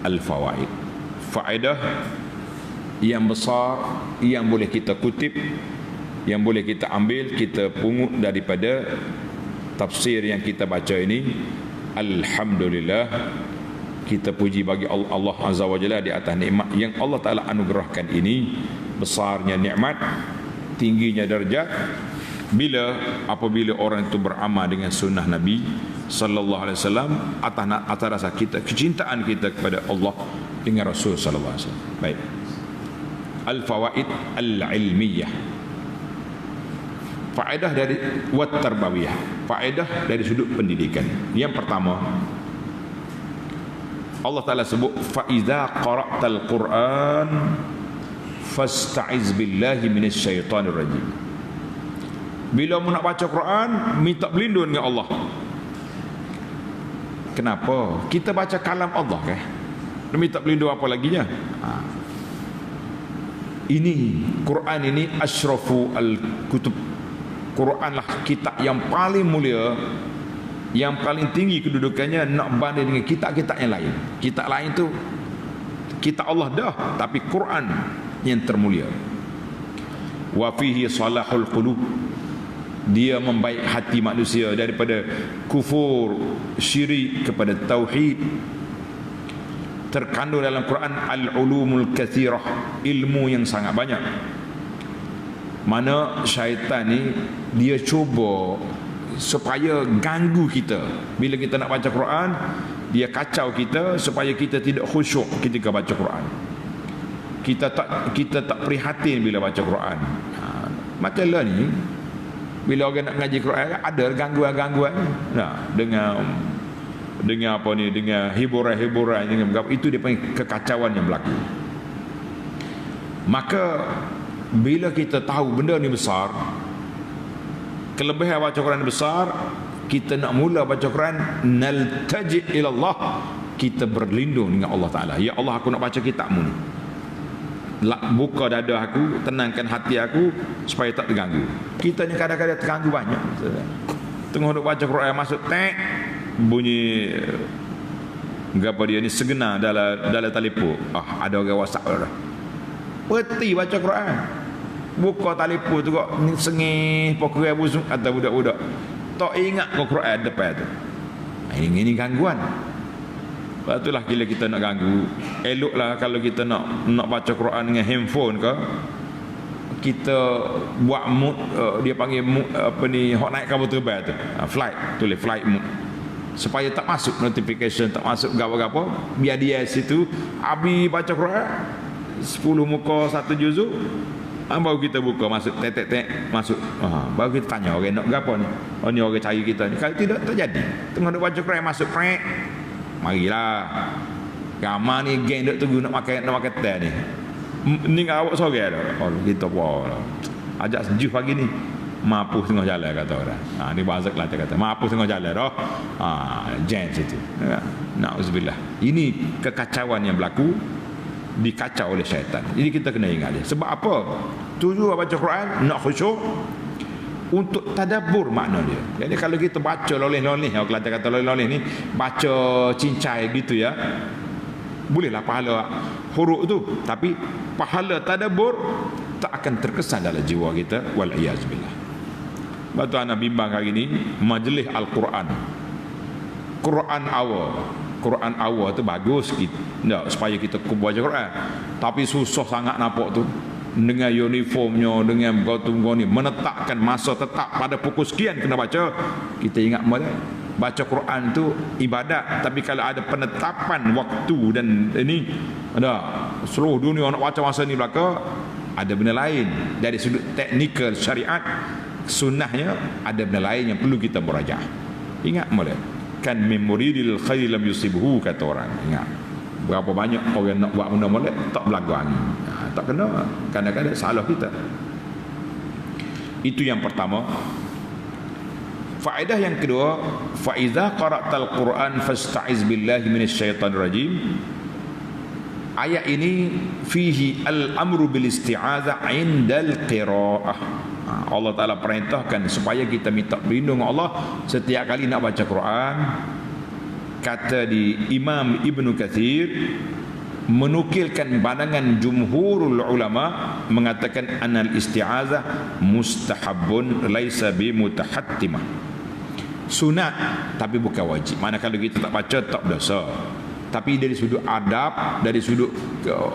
al-fawaid. Faedah yang besar yang boleh kita kutip, yang boleh kita ambil, kita pungut daripada tafsir yang kita baca ini. Alhamdulillah, kita puji bagi Allah Azza wa Jalla di atas nikmat yang Allah Ta'ala anugerahkan ini. Besarnya nikmat, tingginya darjat apabila orang itu beramal dengan sunnah Nabi sallallahu alaihi wasallam, atas dasar kita kecintaan kita kepada Allah dengan Rasul sallallahu alaihi wasallam. Baik. Al-fawaid al-ilmiyah. Faedah dari wat tarbawiyah. Faedah dari sudut pendidikan. Yang pertama, Allah Ta'ala sebut fa iza qara'tal Qur'an fasta'iz billahi minasyaitonir rajim. Bila mu nak baca Quran, minta berlindung dengan Allah. Kenapa? Kita baca kalam Allah kan? Minta berlindung apa laginya? Ini Quran ini asyrafu al-kutub. Quran lah kitab yang paling mulia, yang paling tinggi kedudukannya, nak banding dengan kitab-kitab yang lain. Kitab lain tu kitab Allah dah, tapi Quran yang termulia. Wa fihi salahul qulub. Dia membaik hati manusia daripada kufur, syirik kepada tauhid. Terkandung dalam Quran al-ulumul kathirah, ilmu yang sangat banyak. Mana syaitan ni dia cuba supaya ganggu kita. Bila kita nak baca Quran, dia kacau kita supaya kita tidak khusyuk ketika baca Quran. Kita tak prihatin bila baca Quran. Macam lah ni, bila orang nak ngaji Quran ada gangguan-gangguan. Nah, dengan apa ni, dengan hiburan-hiburan, dengan itu dia panggil kekacauan yang berlaku. Maka bila kita tahu benda ni besar, kelebihan baca Quran besar, kita nak mula baca Quran, naltaji ila Allah, kita berlindung dengan Allah Ta'ala. Ya Allah, aku nak baca kitabmu ni, buka dada aku, tenangkan hati aku supaya tak terganggu. Kita ni kadang-kadang terganggu banyak. Tengah duk baca Quran, masuk tek, bunyi apa dia ni, segena dalam telefon. Ada orang WhatsApp dah. Berhenti baca Quran, buka telefon tu kok sengih pokok busuk atau budak-budak. Tak ingat ke Quran depan tu. Ini gangguan. Lepas itulah bila kita nak ganggu, eloklah kalau kita nak baca Quran dengan handphone ke, kita buat mood, dia panggil mood, apa ni, hot naik kabel terbang tu, flight, tulis flight mode, supaya tak masuk notification, tak masuk gapo-gapo. Biar dia situ habis baca Quran 10 muka 1 juzuk, baru kita buka, masuk tek masuk, baru kita tanya orang nak gapo ni, ni orang cari kita ni. Kalau tidak terjadi, tengah nak baca Quran masuk prek, marilah ramai ni geng duk tunggu nak makan teh ni. Ni awak sore dah. Kita apa ajak sejuk pagi ni, mapuh tengah jalan kata orang. Ni bahasa Kelantan kata mapuh tengah jalan dah. Jam situ. Nauzubillah. Ini kekacauan yang berlaku, dikacau oleh syaitan. Jadi kita kena ingat dia. Sebab apa? Tujuan baca Quran nak khusyuk, untuk tadabbur makna dia. Jadi kalau kita baca loleh-loleh, kalau Kelantan kata loleh-loleh ni, baca cincai gitu ya, bolehlah pahala huruf tu, tapi pahala tadabbur tak akan terkesan dalam jiwa kita, wal iyazbillah. Batu anak bimbang hari ni majlis Al-Quran, Quran awal tu bagus kita, supaya kita baca Quran, tapi susah sangat nampak tu, dengan uniformnya, dengan bergotong ni, menetapkan masa tetap pada pukul sekian kena baca. Kita ingat baca Quran tu ibadat, tapi kalau ada penetapan waktu dan ini ada seluruh dunia nak baca masa ni belaka, ada benda lain dari sudut teknikal syariat sunnahnya, ada benda lain yang perlu kita merajaah. Ingat molek, kan memoridil khair lam yusibhu, kata orang. Ingat, berapa banyak orang nak buat benda molek tak berlagu angin. Tak kena, kadang-kadang salah kita. Itu yang pertama. Faedah yang kedua, fa iza qara'tal Quran fasta'iz billahi minasyaitonir rajim. Ayat ini fihi al-amru bil isti'adzah 'indal qira'ah. Allah Taala perintahkan supaya kita minta berlindung Allah setiap kali nak baca Quran. kata di Imam Ibnu Katsir menukilkan pandangan jumhurul ulama mengatakan anal isti'azah mustahabun laisa bi mutahattimah, sunat tapi bukan wajib. Mana kalau kita tak baca tak berdosa, tapi dari sudut adab, dari sudut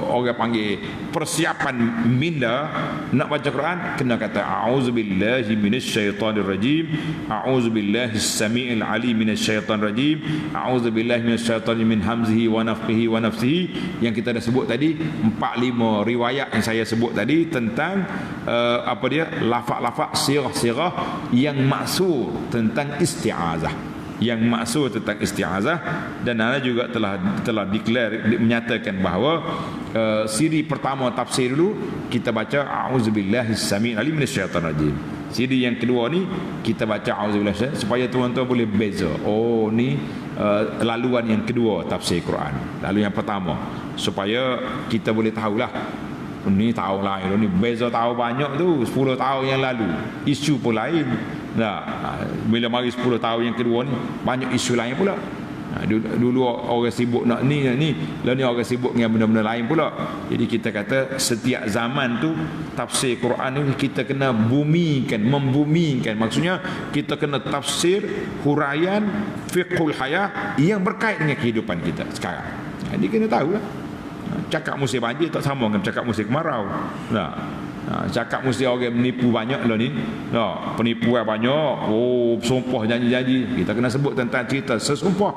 orang panggil persiapan minda nak baca Quran, kena kata a'udzubillahi minasyaitonirrajim, a'udzubillahi as-sami'il alim minasyaitonirrajim, a'udzubillahi minasyaitonir min hamzihi wa nafthihi wa nafsihi, yang kita dah sebut tadi 4-5 riwayat yang saya sebut tadi tentang apa dia, lafaz-lafaz sirah-sirah yang maksud tentang isti'azah, yang maksud tentang isti'azah. Dan ana juga telah declare, menyatakan bahawa siri pertama tafsir dulu kita baca a'udzubillahis samii'il alim minasyaitonir rajim. Siri yang kedua ni kita baca a'udzubillahi, supaya tuan-tuan boleh beza. Oh ni laluan yang kedua tafsir Quran. Lalu yang pertama supaya kita boleh tahulah ni tahun lain ni beza tahun banyak tu, 10 tahun yang lalu isu pun lain. Nah, bila mari 10 tahun yang kedua ni banyak isu lain pula. Dulu orang sibuk nak ni, lalu ni orang sibuk dengan benda-benda lain pula. Jadi kita kata setiap zaman tu tafsir Quran ni kita kena membumikan. Maksudnya kita kena tafsir huraian fiqhul hayah yang berkait dengan kehidupan kita sekarang. Jadi kena tahulah. Cakap musim banjir tak sama dengan cakap musim kemarau. Cakap mesti orang menipu banyak lah ni. Penipuan banyak. Oh, sumpah janji-janji. Kita kena sebut tentang cerita sesumpah.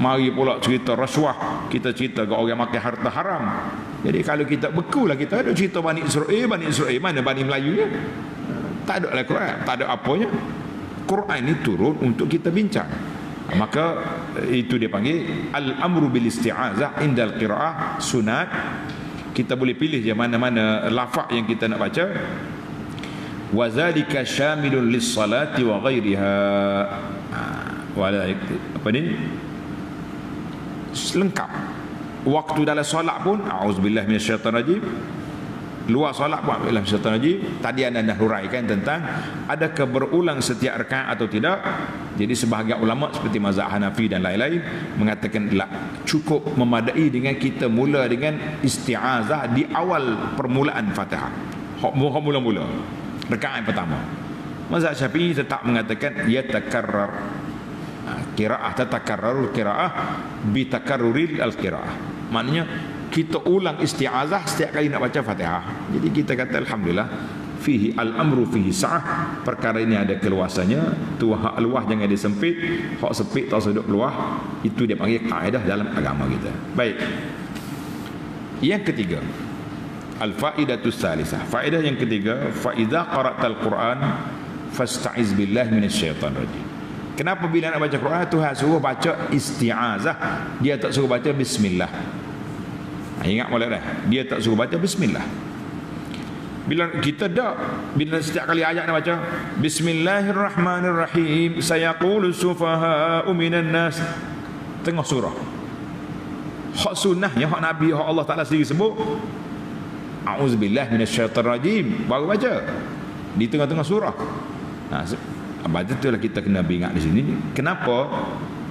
Mari pula cerita rasuah. Kita cerita ke orang makan harta haram. Jadi kalau kita bekulah, kita ada cerita Bani Israel. Bani Israel mana Bani Melayunya? Tak ada lah Quran. Tak ada apanya. Quran ini turun untuk kita bincang. Maka itu dia panggil al-amru bil isti'azah indal qiraah sunat. Kita boleh pilih je mana-mana lafaz yang kita nak baca. Wa zalika syamilun lis-salati wa ghairiha. Apa ni? Lengkap. Waktu dalam solat pun a'udzubillahi minasyaitonir rajim. Luar solat pun a'udzubillahi minasyaitonir rajim. Tadi anda dah huraikan tentang adakah berulang setiap rakaat atau tidak. Jadi sebahagian ulama seperti mazhab Hanafi dan lain-lain mengatakan cukup memadai dengan kita mula dengan isti'azah di awal permulaan Fatihah. Mula-mula rakaat yang pertama. Mazhab Syafi'i tetap mengatakan yatakarrar. Qiraah tatakarrarul qiraah bi takarruril al-qiraah. Maknanya kita ulang isti'azah setiap kali nak baca Fatihah. Jadi kita kata alhamdulillah fihi al-amru fihi sa'ah, perkara ini ada keluasannya. Tu hak luah jangan disempit, hak sempit tak sedut luah. Itu dia panggil kaedah dalam agama kita. Baik. Yang ketiga, al-faidatus salisah. Faedah yang ketiga, fa idza qara'tal Quran fasta'iz billahi minasyaitonir rajim. Kenapa bila nak baca Quran Tuhan suruh baca isti'azah, dia tak suruh baca bismillah? Ingat boleh dah, dia tak suruh baca bismillah. Bila kita bila setiap kali ayat nak baca bismillahirrahmanirrahim sayaqulu sufaha'u minan nas, tengah surah. Hak sunnahnya, hak Nabi, hak Allah Ta'ala sendiri sebut a'udzubillahi minasyaitonir rajim, baru baca di tengah-tengah surah. Baca itulah kita kena ingat di sini. Kenapa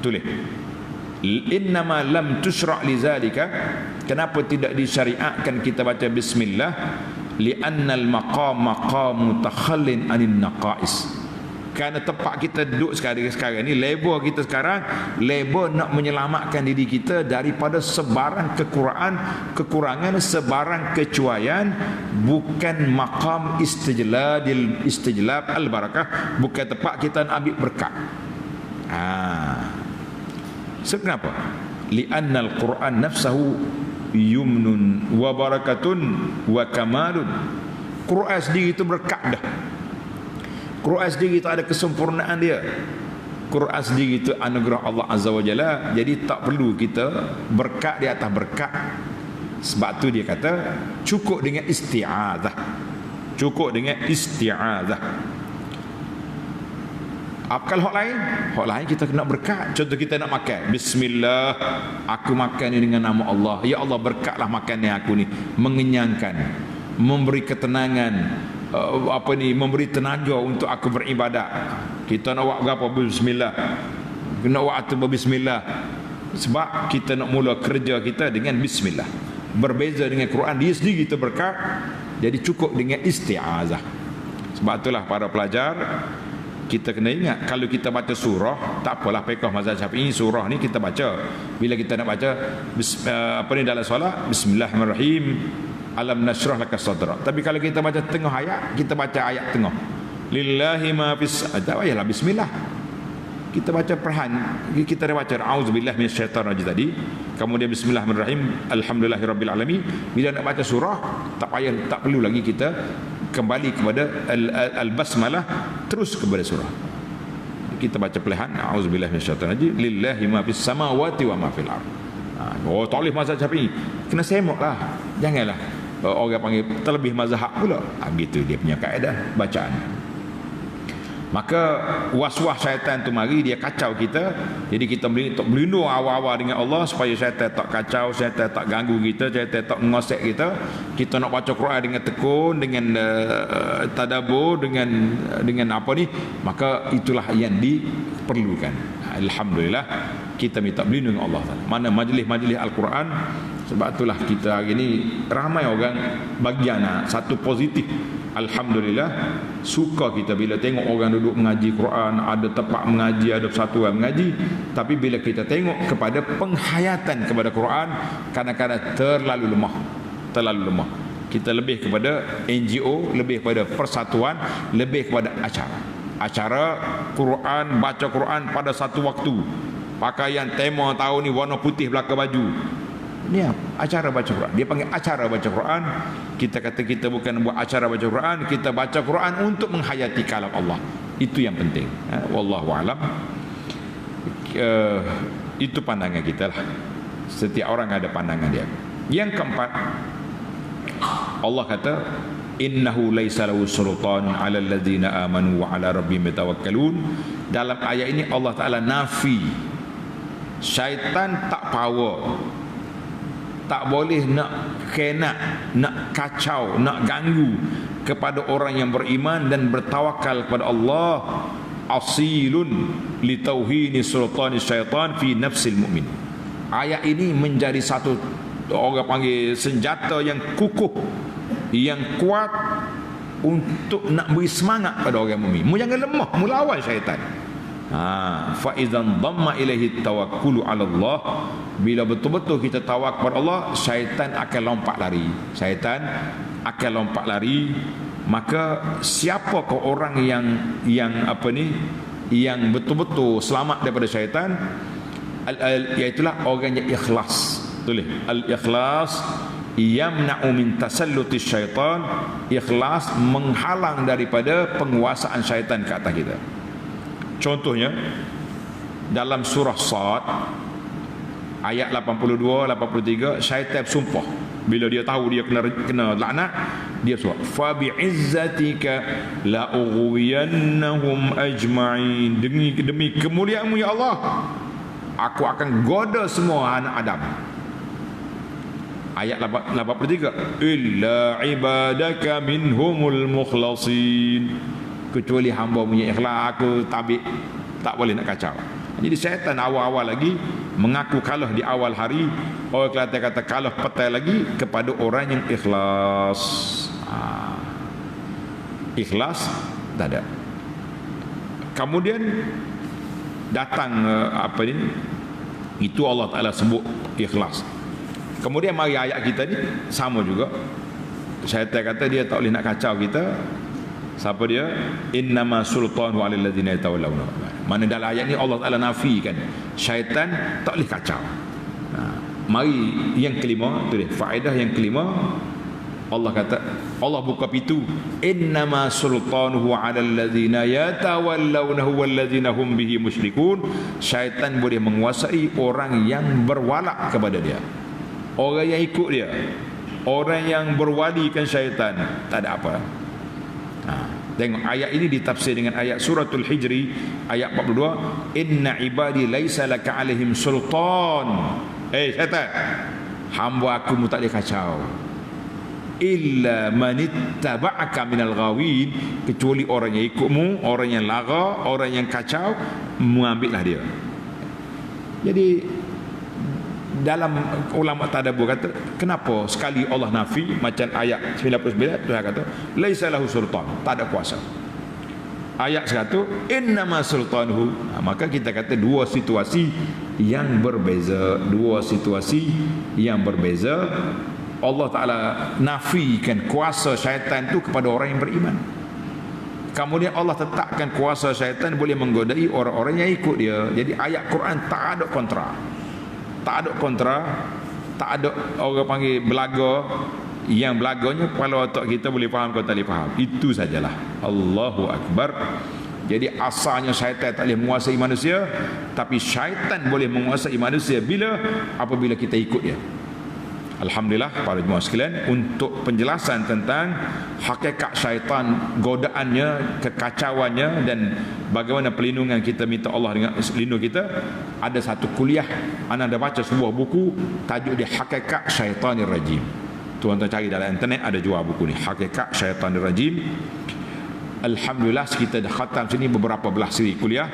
tulis innama lam tusra' li zalika, kenapa tidak disyariatkan kita baca bismillah? Li'annal maqam maqamu takhallin anin naqais. Kerana tempat kita duduk sekarang ni, label kita sekarang, label nak menyelamatkan diri kita daripada sebarang kekurangan, sebarang kecuaian. Bukan maqam istijlab al-barakah, bukan tempat kita nak ambil berkat. Sebab kenapa? Li'annal Quran nafsahu yumnun wa barakatun wa kamalun. Quran sendiri itu berkat dah. Quran sendiri itu ada kesempurnaan dia. Quran sendiri itu anugerah Allah Azza wa Jalla. Jadi tak perlu kita berkat di atas berkat. Sebab tu dia kata cukup dengan isti'azah. Cukup dengan isti'azah. Kalau hak lain kita kena berkat. Contoh kita nak makan, bismillah, aku makan ni dengan nama Allah. Ya Allah, berkatlah makan ni aku ni, mengenyangkan, memberi ketenangan, memberi tenaga untuk aku beribadat. Kita nak buat berapa bismillah. Kena waktu berbismillah. Sebab kita nak mula kerja kita dengan bismillah. Berbeza dengan Quran, dia sendiri terberkat. Jadi cukup dengan isti'azah. Sebab itulah para pelajar, kita kena ingat, kalau kita baca surah, tak apalah fiqh mazhab Syafi'i, surah ni kita baca. Bila kita nak baca dalam solat, bismillahirrahmanirrahim, alam nashrah laka sadrak. Tapi kalau kita baca tengah ayat, kita baca ayat tengah, lillahi ma fis, tak payahlah bismillah. Kita baca perlahan. Kita dah baca auzubillahi minasyaitanir rajim tadi, kemudian bismillahirrahmanirrahim, alhamdulillahirabbil alamin. Bila nak baca surah, tak perlu lagi kita kembali kepada al-basmalah, terus kepada surah. Kita baca perlahan, auzubillahi minasyaitanir rajim, lillahi ma fis samawati wa ma fil ard. Oh, tak boleh mazhab Syafi'i, kena semoklah. Janganlah orang panggil terlebih mazhab pula. Begitu dia punya kaedah bacaan. Maka was-was syaitan tu mari, dia kacau kita. Jadi kita berlindung awal-awal dengan Allah supaya syaitan tak kacau, syaitan tak ganggu kita, syaitan tak ngosek kita. Kita nak baca Quran dengan tekun, dengan tadabbur, dengan apa ni, maka itulah yang diperlukan. Alhamdulillah, kita minta berlindung dengan Allah Taala. Mana majlis-majlis Al-Quran. Sebab itulah kita hari ni ramai orang bagian satu positif. Alhamdulillah, suka kita bila tengok orang duduk mengaji Quran, ada tempat mengaji, ada persatuan mengaji. Tapi bila kita tengok kepada penghayatan kepada Quran, kadang-kadang terlalu lemah. Kita lebih kepada NGO, lebih kepada persatuan, lebih kepada acara Quran, baca Quran pada satu waktu. Pakaian tema tahun ni warna putih belakang baju. Ni acara baca Quran. Dia panggil acara baca Quran. Kita kata kita bukan buat acara baca Quran, kita baca Quran untuk menghayati kalam Allah. Itu yang penting. Wallahu alam. Itu pandangan kita lah. Setiap orang ada pandangan dia. Yang keempat, Allah kata, innahu laisa lahu sultan 'alal ladzina amanu wa 'ala rabbihim yatawakkalun. Dalam ayat ini Allah Taala nafi syaitan tak power, tak boleh nak kena, nak kacau, nak ganggu kepada orang yang beriman dan bertawakal kepada Allah. Asilun li tauhini sultani syaitan fi nafsil mu'min. Ayat ini menjadi satu, orang panggil, senjata yang kukuh, yang kuat untuk nak beri semangat pada orang mukmin. Mu jangan lemah, mu lawan syaitan. Fa idzan dhamma ilaihi tawakkulu 'ala Allah. Bila betul-betul kita tawakal kepada Allah, syaitan akan lompat lari. Maka siapakah orang yang yang betul-betul selamat daripada syaitan? Iaitulah orang yang ikhlas. Tulis al-ikhlas yamna'u min tasalluti syaitan. Ikhlas menghalang daripada penguasaan syaitan ke atas kita. Contohnya dalam surah Sad ayat 82 83, syaitan sumpah bila dia tahu dia kena laknat, dia sumpah, fa bi'izzatika la ughwiyannahum ajma'in. Demi kemuliaanmu ya Allah, aku akan goda semua anak Adam. Ayat 83, illa ibadaka minhumul mukhlasin. Kecuali hamba punya ikhlas, aku tak boleh nak kacau. Jadi syaitan awal-awal lagi mengaku kalah di awal hari. Orang Kelantan kata kalah petai lagi kepada orang yang ikhlas. Ikhlas tak ada. Kemudian datang itu Allah Ta'ala sebut ikhlas. Kemudian mari ayat kita ni sama juga. Syaitan kata dia tak boleh nak kacau kita. Siapa dia? Innama sultanu 'alal ladzina yatawallawna. Mana dalam ayat ni Allah Taala nafikan syaitan tak boleh kacau. Mari yang kelima, tu dia faedah yang kelima. Allah kata, Allah buka pintu, innama sultanuhu 'alal ladzina yatawallawnahu wal ladzina hum bihi musyrikun. Syaitan boleh menguasai orang yang berwalak kepada dia, orang yang ikut dia, orang yang berwalikan syaitan. Tak ada apa. Tengok ayat ini ditafsir dengan ayat suratul Hijri ayat 42, inna ibadi laisa laka alaihim sultan. Syaitan, hamba aku mu tak boleh kacau, illa manittaba'aka minal ghawin, kecuali orang yang ikutmu, orang yang lara, orang yang kacau, mu ambillah dia. Jadi dalam ulama tadabbur kata, kenapa sekali Allah nafi macam ayat 99 Tuhan kata laisa lahu sultan, tak ada kuasa. Ayat 100 innama sultanuhu. Maka kita kata dua situasi yang berbeza, Allah Ta'ala nafikan kuasa syaitan tu kepada orang yang beriman. Kemudian Allah tetapkan kuasa syaitan boleh menggodai orang-orang yang ikut dia. Jadi ayat Quran tak ada kontra. Tak ada orang panggil belaga. Yang belaganya kepala otak kita boleh faham kau tak boleh faham. Itu sajalah. Allahu Akbar. Jadi asalnya syaitan tak boleh menguasai manusia, tapi syaitan boleh menguasai manusia apabila kita ikut dia. Alhamdulillah para jemaah sekalian, untuk penjelasan tentang hakikat syaitan, godaannya, kekacauannya dan bagaimana perlindungan kita minta Allah dengan lindung kita, ada satu kuliah anda dah baca sebuah buku tajuk dia Hakikat Syaitanir Rajim. Tuan-tuan cari dalam internet, ada jual buku ni, Hakikat Syaitanir Rajim. Alhamdulillah kita dah khatam sini beberapa belah siri kuliah.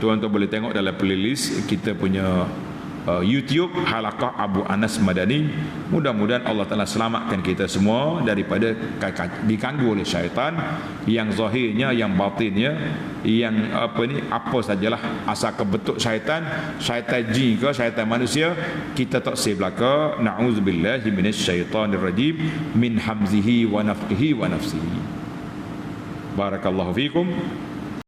Tuan-tuan boleh tengok dalam playlist kita punya YouTube Halaqah Abu Anas Madani. Mudah-mudahan Allah Ta'ala selamatkan kita semua daripada diganggu oleh syaitan, yang zahirnya, yang batinnya, yang apa sajalah asal kebetuk syaitan jin ke syaitan manusia, kita tak save belaka. Na'udzubillahi minasyaitanir rajim min hamzihi wa nafthihi wa nafsihi. Barakallahu fikum.